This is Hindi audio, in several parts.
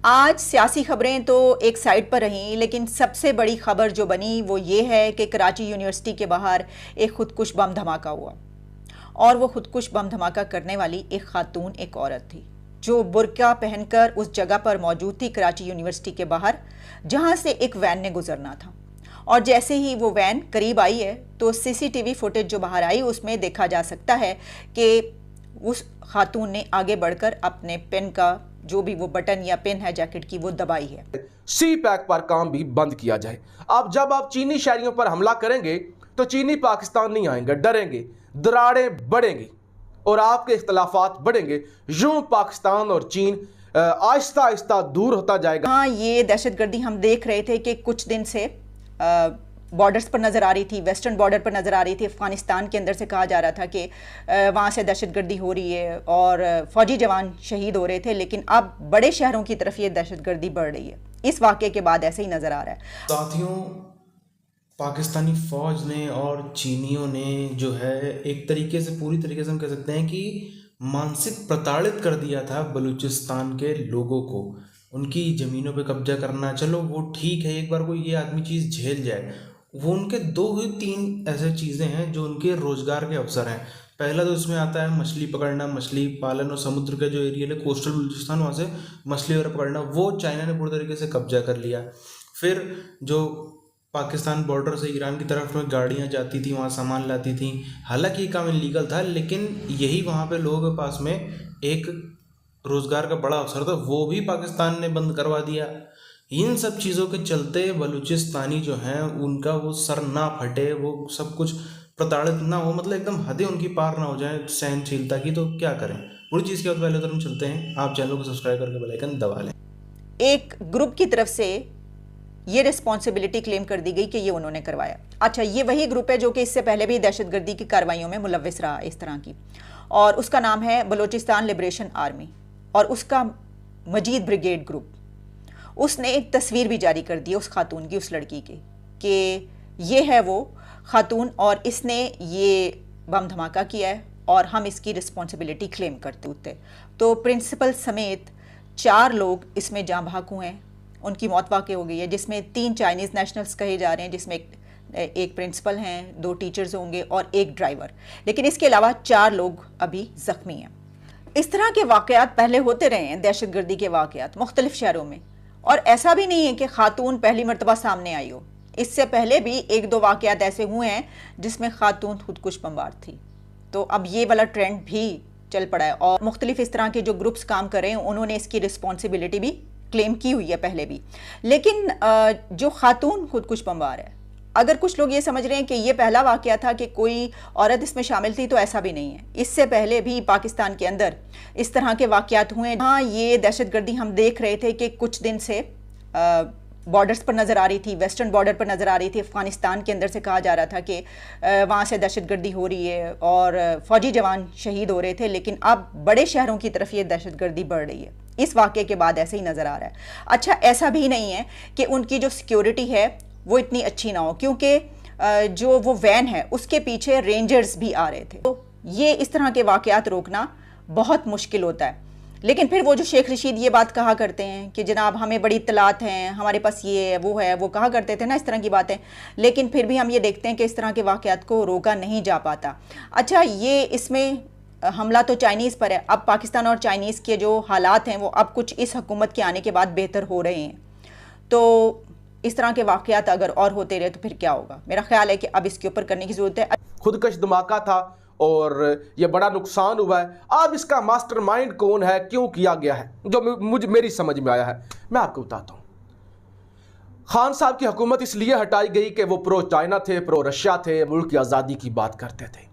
आज सियासी खबरें तो एक साइड पर रहीं, लेकिन सबसे बड़ी खबर जो बनी वो ये है कि कराची यूनिवर्सिटी के बाहर एक खुदकुश बम धमाका हुआ। और वो खुदकुश बम धमाका करने वाली एक खातून, एक औरत थी जो बुर्का पहनकर उस जगह पर मौजूद थी, कराची यूनिवर्सिटी के बाहर, जहां से एक वैन ने गुजरना था। और जैसे ही वो वैन करीब आई है तो सीसीटीवी फुटेज जो बाहर आई उसमें देखा जा सकता है कि उस खातून ने आगे बढ़कर अपने पेन का जो भी वो बटन या पिन है जैकेट की वो दबाई है। सी पैक पर काम भी बंद किया जाए। अब जब आप चीनी शहरियों पर हमला करेंगे तो चीनी पाकिस्तान नहीं आएंगे, डरेंगे, दरारें बढ़ेंगी और आपके इख्तलाफात बढ़ेंगे। यूं पाकिस्तान और चीन आहिस्ता आहिस्ता दूर होता जाएगा। हाँ, ये दहशतगर्दी हम देख रहे थे कि कुछ दिन से बॉर्डर्स पर नज़र आ रही थी, वेस्टर्न बॉर्डर पर नज़र आ रही थी। अफ़गानिस्तान के अंदर से कहा जा रहा था कि वहाँ से दहशतगर्दी हो रही है और फ़ौजी जवान शहीद हो रहे थे, लेकिन अब बड़े शहरों की तरफ ये दहशतगर्दी बढ़ रही है। इस वाक़े के बाद ऐसे ही नज़र आ रहा है। साथियों, पाकिस्तानी फ़ौज ने और चीनियों ने जो है एक तरीके से, पूरी तरीके से हम कह सकते हैं कि मानसिक प्रताड़ित कर दिया था बलूचिस्तान के लोगों को। उनकी ज़मीनों पे कब्जा करना, चलो वो ठीक है, एक बार कोई ये आदमी चीज़ झेल जाए। वो उनके 2 ही 3 ऐसे चीज़ें हैं जो उनके रोज़गार के अवसर हैं। पहला तो इसमें आता है मछली पकड़ना, मछली पालन, और समुद्र के जो एरिया है कोस्टल बलूचिस्तान, वहाँ से मछली वगैरह पकड़ना, वो चाइना ने पूरी तरीके से कब्जा कर लिया। फिर जो पाकिस्तान बॉर्डर से ईरान की तरफ में गाड़ियाँ जाती थी, वहाँ सामान लाती थी, हालांकि ये काम इलीगल था, लेकिन यही वहाँ पे लोगों के पास में एक रोज़गार का बड़ा अवसर था, वो भी पाकिस्तान ने बंद करवा दिया। इन सब चीज़ों के चलते बलूचिस्तानी जो हैं उनका वो सर ना फटे, वो सब कुछ प्रताड़ित ना हो, मतलब एकदम हदें उनकी पार ना हो जाए सहनशीलता की, तो क्या करें। पूरी चीज़ के बाद पहले तो हम चलते हैं, आप चैनल को सब्सक्राइब करके बेल आइकन दबा लें। एक ग्रुप की तरफ से ये रिस्पॉन्सिबिलिटी क्लेम कर दी गई कि ये उन्होंने करवाया। अच्छा, ये वही ग्रुप है जो कि इससे पहले भी दहशतगर्दी की कार्रवाइयों में मुलव्विस रहा इस तरह की, और उसका नाम है बलूचिस्तान लिबरेशन आर्मी, और उसका मजीद ब्रिगेड ग्रुप। उसने एक तस्वीर भी जारी कर दी उस खातून की, उस लड़की की, कि ये है वो खातून और इसने ये बम धमाका किया है और हम इसकी रिस्पॉन्सिबिलिटी क्लेम करते होते। तो प्रिंसिपल समेत 4 लोग इसमें जाँ बहक हुए हैं, उनकी मौत वाक़ई हो गई है, जिसमें 3 चाइनीज़ नेशनल्स कहे जा रहे हैं, जिसमें एक प्रिंसिपल हैं, 2 टीचर्स होंगे और एक ड्राइवर। लेकिन इसके अलावा 4 लोग अभी ज़ख्मी हैं। इस तरह के वाक़यात पहले होते रहे हैं, दहशतगर्दी के वाक़यात मुख्तलिफ शहरों में, और ऐसा भी नहीं है कि खातून पहली मरतबा सामने आई हो। इससे पहले भी 1-2 वाक़यात ऐसे हुए हैं जिसमें खातून खुदकुश बमबार थी। तो अब ये वाला ट्रेंड भी चल पड़ा है और मुख्तलिफ इस तरह के जो ग्रुप्स काम कर रहे हैं उन्होंने इसकी रिस्पॉन्सिबिलिटी भी क्लेम की हुई है पहले भी। लेकिन जो खातून खुदकुश बमबार है, अगर कुछ लोग ये समझ रहे हैं कि ये पहला वाक़या था कि कोई औरत इसमें शामिल थी, तो ऐसा भी नहीं है। इससे पहले भी पाकिस्तान के अंदर इस तरह के वाक़यात हुए। हाँ, ये दहशतगर्दी हम देख रहे थे कि कुछ दिन से बॉर्डर्स पर नज़र आ रही थी, वेस्टर्न बॉर्डर पर नज़र आ रही थी। अफ़गानिस्तान के अंदर से कहा जा रहा था कि वहाँ से दहशतगर्दी हो रही है और फ़ौजी जवान शहीद हो रहे थे, लेकिन अब बड़े शहरों की तरफ ये दहशतगर्दी बढ़ रही है। इस वाक़े के बाद ऐसे ही नज़र आ रहा है। अच्छा, ऐसा भी नहीं है कि उनकी जो सिक्योरिटी है वो इतनी अच्छी ना हो, क्योंकि जो वो वैन है उसके पीछे रेंजर्स भी आ रहे थे। तो ये इस तरह के वाक़यात रोकना बहुत मुश्किल होता है। लेकिन फिर वो जो शेख रशीद ये बात कहा करते हैं कि जनाब हमें बड़ी इत्तलात हैं, हमारे पास ये है, वो कहा करते थे ना इस तरह की बातें, लेकिन फिर भी हम ये देखते हैं कि इस तरह के वाक़यात को रोका नहीं जा पाता। अच्छा, ये इसमें हमला तो चाइनीज़ पर है। अब पाकिस्तान और चाइनीज़ के जो हालात हैं वो अब कुछ इस हुकूमत के आने के बाद बेहतर हो रहे हैं। तो इस तरह के वाक़यात अगर और होते रहे तो फिर क्या होगा? मेरा ख्याल है कि अब इसके ऊपर करने की ज़रूरत है। खुदकश धमाका था और ये बड़ा नुकसान हुआ है। अब इसका मास्टरमाइंड कौन है, क्यों किया गया है, जो मेरी समझ में आया है मैं आपको बताता हूँ। खान साहब की हुकूमत इसलिए हटाई गई कि वो प्रो चाइना थे, प्रो रशिया थे, मुल्क की आज़ादी की बात करते थे।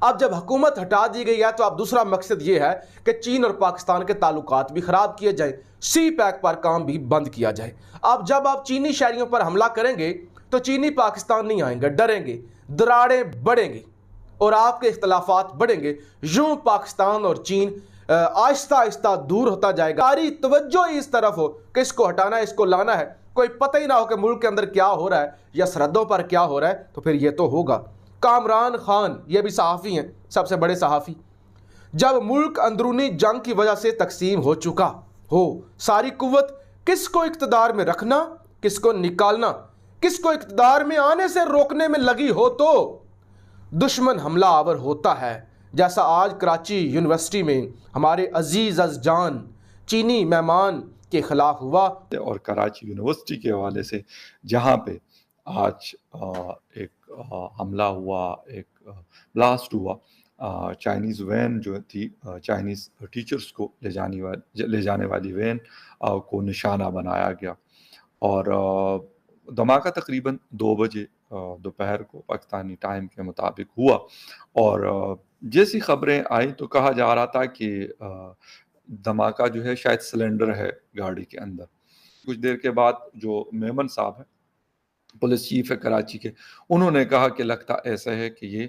अब जब हुकूमत हटा दी गई है तो अब दूसरा मकसद ये है कि चीन और पाकिस्तान के ताल्लुकात भी ख़राब किए जाए, सी पैक पर काम भी बंद किया जाए। अब जब आप चीनी शहरियों पर हमला करेंगे तो चीनी पाकिस्तान नहीं आएंगे, डरेंगे, दरारें बढ़ेंगी और आपके इख्तलाफात बढ़ेंगे। यूं पाकिस्तान और चीन आहिस्ता आहिस्ता दूर होता जाएगा। सारी तवज्जो इस तरफ हो कि इसको हटाना है, इसको लाना है, कोई पता ही ना हो कि मुल्क के अंदर क्या हो रहा है या सरहदों पर क्या हो रहा है, तो फिर ये तो होगा। कामरान खान, ये भी सहाफ़ी हैं, सबसे बड़े सहाफ़ी। जब मुल्क अंदरूनी जंग की वजह से तकसीम हो चुका हो, सारी कुव्वत किसको इक़्तिदार में रखना, किसको निकालना, किसको इक़्तिदार में आने से रोकने में लगी हो तो दुश्मन हमला आवर होता है। जैसा आज कराची यूनिवर्सिटी में हमारे अजीज़ अज़जान चीनी मेहमान के ख़िलाफ़ हुआ। और कराची यूनिवर्सिटी के हवाले से जहाँ पे आज एक हमला हुआ, एक ब्लास्ट हुआ, चाइनीज़ वैन जो थी, चाइनीज़ टीचर्स को ले जाने वाली वैन को निशाना बनाया गया और धमाका तकरीबन 2 बजे दोपहर को पाकिस्तानी टाइम के मुताबिक हुआ। और जैसी खबरें आई तो कहा जा रहा था कि धमाका जो है शायद सिलेंडर है गाड़ी के अंदर। कुछ देर के बाद जो मेमन साहब है, पुलिस चीफ है कराची के, उन्होंने कहा कि लगता ऐसा है कि ये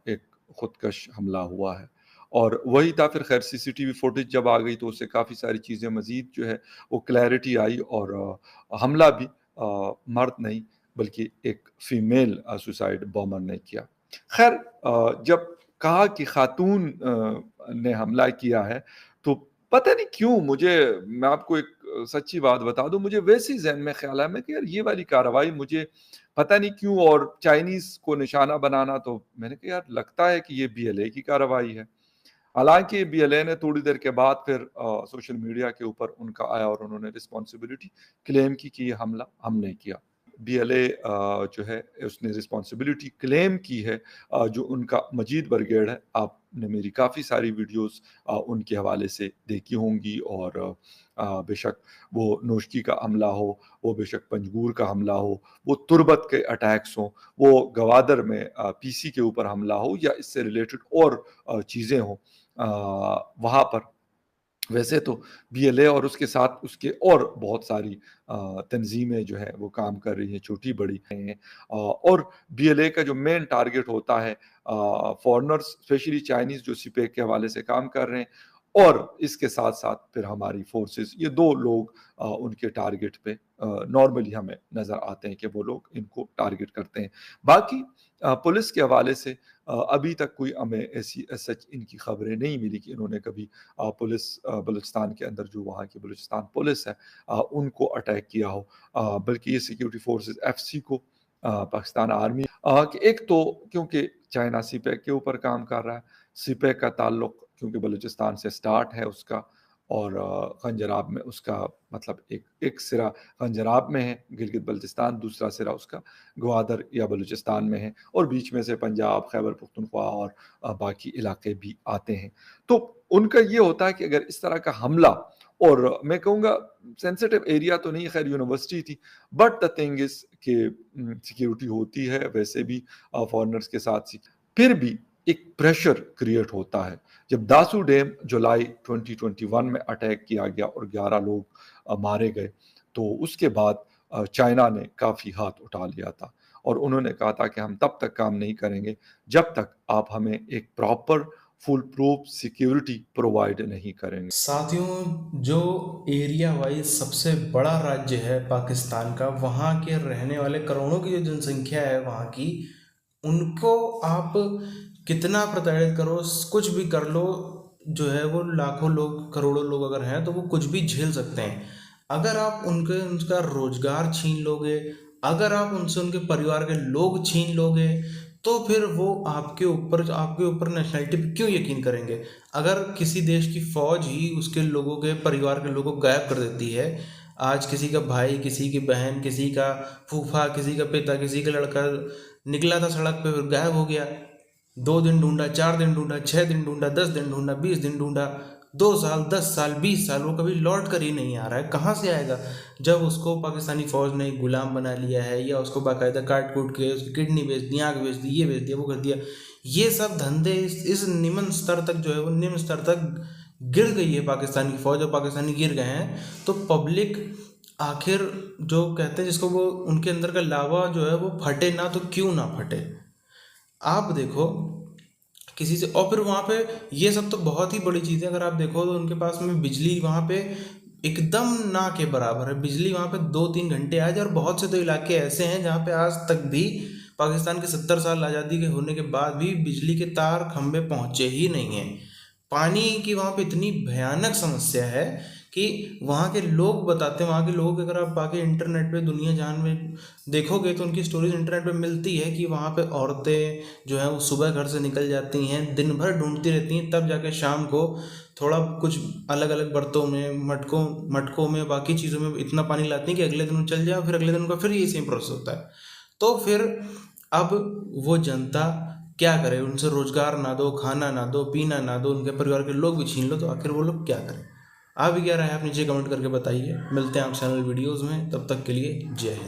एक खुदकश हमला हुआ है। और वही था फिर खैर सीसीटीवी फुटेज जब आ गई तो उससे काफ़ी सारी चीज़ें मज़ीद जो है वो क्लैरिटी आई और हमला भी मर्द नहीं बल्कि एक फीमेल सुसाइड बॉम्बर ने किया। खैर जब कहा कि खातून ने हमला किया है तो पता नहीं क्यों मैं आपको एक सच्ची बात बता दूं, मुझे वैसे ही ज़हन में ख्याल है कि यार ये वाली कार्रवाई मुझे पता नहीं क्यों, और चाइनीज़ को निशाना बनाना, तो मैंने कहा यार लगता है कि ये BLA की कार्रवाई है। हालांकि BLA ने थोड़ी देर के बाद फिर सोशल मीडिया के ऊपर उनका आया और उन्होंने रिस्पॉन्सिबिलिटी क्लेम की कि ये हमला हमने किया। BLA जो है उसने रिस्पॉन्सिबिलिटी क्लेम की है। जो उनका मजीद ब्रिगेड है, आपने मेरी काफ़ी सारी वीडियोस उनके हवाले से देखी होंगी और बेशक वो नोशकी का हमला हो, वो बेशक पंजगूर का हमला हो, वो तुर्बत के अटैक्स हों, वो गवादर में PC के ऊपर हमला हो या इससे रिलेटेड और चीज़ें हों, वहाँ पर वैसे तो BLA और उसके साथ उसके और बहुत सारी तंजीमें जो है वो काम कर रही हैं, छोटी बड़ी हैं। और BLA का जो मेन टारगेट होता है फॉरेनर्स, स्पेशली चाइनीज़ जो CPEC के हवाले से काम कर रहे हैं, और इसके साथ साथ फिर हमारी फोर्सेस, ये 2 लोग उनके टारगेट पे नॉर्मली हमें नज़र आते हैं कि वो लोग इनको टारगेट करते हैं। बाकी पुलिस के हवाले से अभी तक कोई हमें ऐसी सच इनकी खबरें नहीं मिली कि इन्होंने कभी पुलिस बलूचिस्तान के अंदर जो वहाँ की बलूचिस्तान पुलिस है उनको अटैक किया हो, बल्कि ये सिक्योरिटी फोर्सेस FC को पाकिस्तान आर्मी कि एक तो क्योंकि चाइना CPEC के ऊपर काम कर रहा है, CPEC का ताल्लुक क्योंकि बलूचिस्तान से स्टार्ट है उसका, और खंजराब में उसका मतलब एक सिरा खंजराब में है गिलगित बल्तिस्तान, दूसरा सिरा उसका ग्वादर या बलूचिस्तान में है, और बीच में से पंजाब, खैबर पख्तूनख्वा और बाकी इलाके भी आते हैं। तो उनका ये होता है कि अगर इस तरह का हमला, और मैं कहूँगा सेंसिटिव एरिया तो नहीं, खैर यूनिवर्सिटी थी, बट द थिंग इज कि सिक्योरिटी होती है वैसे भी फॉरेनर्स के साथ, फिर भी एक प्रेशर क्रिएट होता है। जब दासू डैम जुलाई 2021 में अटैक किया गया और 11 लोग मारे गए, तो उसके बाद चाइना ने काफ़ी हाथ उठा लिया था और उन्होंने कहा था कि हम तब तक काम नहीं करेंगे जब तक आप हमें एक proper full proof security provide नहीं करेंगे। साथियों, जो एरिया वाइज सबसे बड़ा राज्य है पाकिस्तान का, वहाँ के रहने वाले करोड़ों की जो जनसंख्या है वहाँ की, उनको आप कितना प्रताड़ित करो, कुछ भी कर लो, जो है वो लाखों लोग, करोड़ों लोग अगर हैं तो वो कुछ भी झेल सकते हैं। अगर आप उनका रोजगार छीन लोगे, अगर आप उनसे उनके परिवार के लोग छीन लोगे, तो फिर वो आपके ऊपर नेशनलिटी पे क्यों यकीन करेंगे। अगर किसी देश की फौज ही उसके लोगों के परिवार के लोगों को गायब कर देती है, आज किसी का भाई, किसी की बहन, किसी का फूफा, किसी का पिता, किसी का लड़का निकला था सड़क पे, फिर गायब हो गया, 2 दिन ढूंढा, 4 दिन ढूंढा, 6 दिन ढूंढा, 10 दिन ढूंढा, 20 दिन ढूंढा, 2 साल, 10 साल, 20 साल, वो कभी लौट कर ही नहीं आ रहा है। कहाँ से आएगा जब उसको पाकिस्तानी फौज ने गुलाम बना लिया है, या उसको बाकायदा काट कूट के उसकी किडनी बेच दी, आँख बेच दी, ये बेच दिया, वो कर दिया। ये सब धंधे इस निम्न स्तर तक जो है वो निम्न स्तर तक गिर गई है पाकिस्तानी फौज, और पाकिस्तानी गिर गए हैं, तो पब्लिक आखिर जो कहते हैं जिसको, वो उनके अंदर का लावा जो है वो फटे ना, तो क्यों ना फटे। आप देखो किसी से, और फिर वहाँ पे ये सब तो बहुत ही बड़ी चीज़ है। अगर आप देखो तो उनके पास में बिजली वहाँ पे एकदम ना के बराबर है, बिजली वहाँ पे 2-3 घंटे आ जाए, और बहुत से तो इलाके ऐसे हैं जहाँ पे आज तक भी पाकिस्तान के 70 साल आज़ादी के होने के बाद भी बिजली के तार खंभे पहुँचे ही नहीं हैं। पानी की वहाँ पे इतनी भयानक समस्या है कि वहाँ के लोग बताते हैं, वहाँ के लोग अगर आप आके इंटरनेट पे दुनिया जहान में देखोगे तो उनकी स्टोरीज इंटरनेट पे मिलती है कि वहाँ पे औरतें जो हैं वो सुबह घर से निकल जाती हैं, दिन भर ढूंढती रहती हैं, तब जाके शाम को थोड़ा कुछ अलग अलग बर्तों में, मटकों में, बाकी चीज़ों में इतना पानी लाती हैं कि अगले दिन वो चल जाए, फिर अगले दिन उनका फिर ये सेम प्रोसेस होता है। तो फिर अब वो जनता क्या करे, उनसे रोजगार ना दो, खाना ना दो, पीना ना दो, उनके परिवार के लोग भी छीन लो, तो आखिर वो लोग क्या करें? आप भी क्या राय है आप नीचे कमेंट करके बताइए। मिलते हैं आप चैनल वीडियोज़ में, तब तक के लिए जय हिंद।